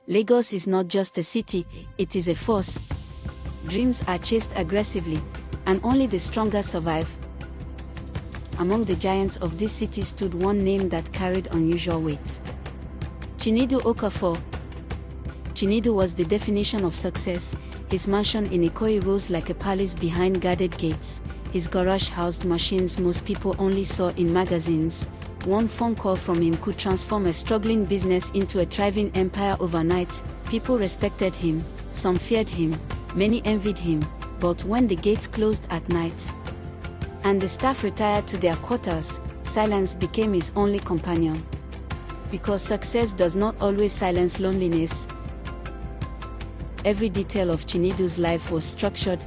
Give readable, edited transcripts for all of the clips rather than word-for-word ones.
Lagos is not just a city, it is a force. Dreams are chased aggressively, and only the stronger survive. Among the giants of this city stood one name that carried unusual weight. Chinedu Okafor. Chinedu was the definition of success. His mansion in Ikoyi rose like a palace behind guarded gates. His garage housed machines most people only saw in magazines. One phone call from him could transform a struggling business into a thriving empire overnight. People respected him, some feared him, many envied him, but when the gates closed at night and the staff retired to their quarters, silence became his only companion. Because success does not always silence loneliness, every detail of Chinedu's life was structured.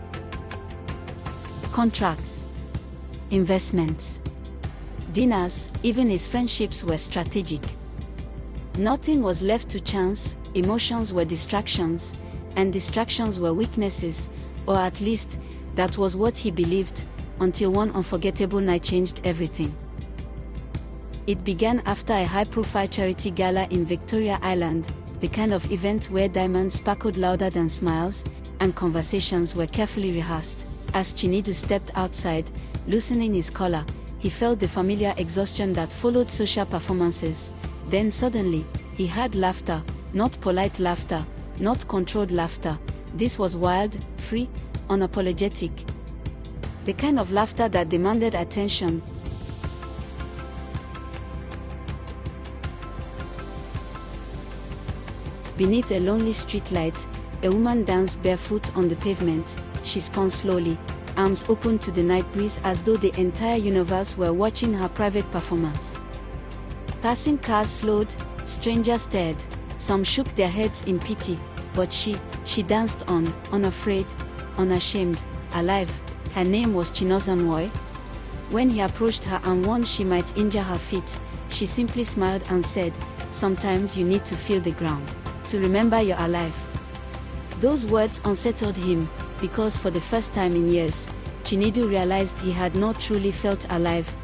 Contracts, investments, dinners, even his friendships were strategic. Nothing was left to chance. Emotions were distractions, and distractions were weaknesses, or at least, that was what he believed, until one unforgettable night changed everything. It began after a high-profile charity gala in Victoria Island, the kind of event where diamonds sparkled louder than smiles, and conversations were carefully rehearsed. As Chinedu stepped outside, loosening his collar, he felt the familiar exhaustion that followed social performances. Then suddenly, he heard laughter, not polite laughter, not controlled laughter. This was wild, free, unapologetic. The kind of laughter that demanded attention. Beneath a lonely streetlight, a woman danced barefoot on the pavement. She spun slowly, arms open to the night breeze as though the entire universe were watching her private performance. Passing cars slowed, strangers stared, some shook their heads in pity, but she danced on, unafraid, unashamed, alive. Her name was Chinaza. When he approached her and warned she might injure her feet, she simply smiled and said, "Sometimes you need to feel the ground to remember you're alive." Those words unsettled him, because for the first time in years, Chinedu realized he had not truly felt alive.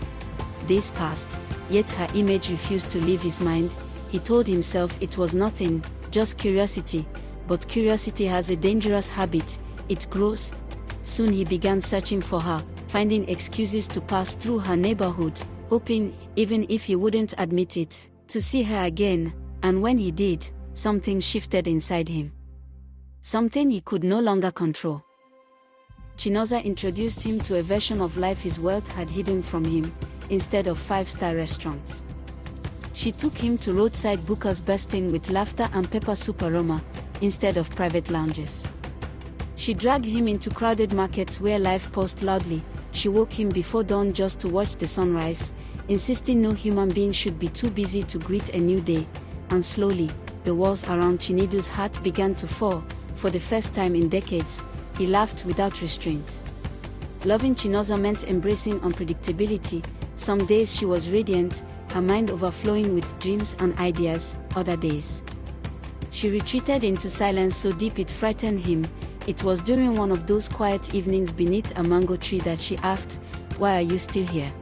Days passed, yet her image refused to leave his mind. He told himself it was nothing, just curiosity, but curiosity has a dangerous habit, it grows. Soon he began searching for her, finding excuses to pass through her neighborhood, hoping, even if he wouldn't admit it, to see her again, and when he did, something shifted inside him. Something he could no longer control. Chinaza introduced him to a version of life his wealth had hidden from him. Instead of five-star restaurants, she took him to roadside bookers bursting with laughter and pepper soup aroma, instead of private lounges. She dragged him into crowded markets where life paused loudly. She woke him before dawn just to watch the sunrise, insisting no human being should be too busy to greet a new day. And slowly, the walls around Chinedu's heart began to fall. For the first time in decades, he laughed without restraint. Loving Chinaza meant embracing unpredictability. Some days she was radiant, her mind overflowing with dreams and ideas. Other days, she retreated into silence so deep it frightened him. It was during one of those quiet evenings beneath a mango tree that she asked, "Why are you still here?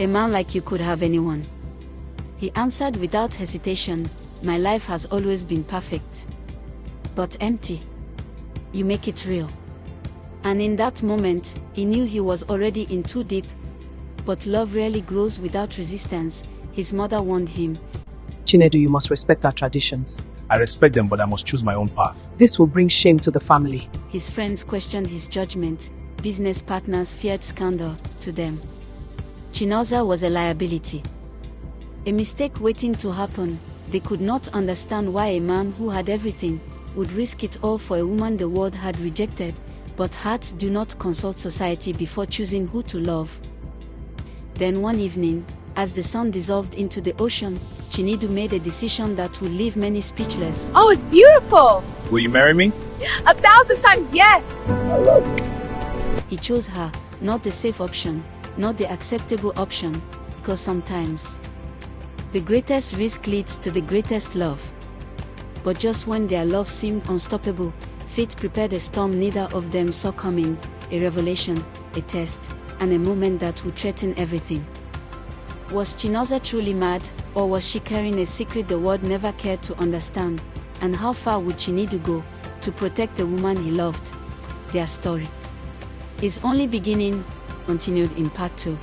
A man like you could have anyone." He answered without hesitation, "My life has always been perfect. But empty. You make it real." And in that moment, he knew he was already in too deep. But love rarely grows without resistance, his mother warned him. "Chinedu, you must respect our traditions." I respect them, but I must choose my own path. "This will bring shame to the family." His friends questioned his judgment, business partners feared scandal. To them, Chinaza was a liability, a mistake waiting to happen. They could not understand why a man who had everything would risk it all for a woman the world had rejected. But hearts do not consult society before choosing who to love. Then one evening, as the sun dissolved into the ocean, Chinedu made a decision that would leave many speechless. "Oh, it's beautiful! Will you marry me?" 1,000 times yes!" He chose her, not the safe option, not the acceptable option, because sometimes the greatest risk leads to the greatest love. But just when their love seemed unstoppable, fate prepared a storm neither of them saw coming, a revelation, a test, and a moment that would threaten everything. Was Chinaza truly mad, or was she carrying a secret the world never cared to understand? and how far would Chinedu go to protect the woman he loved? Their story is only beginning, continued in part 2.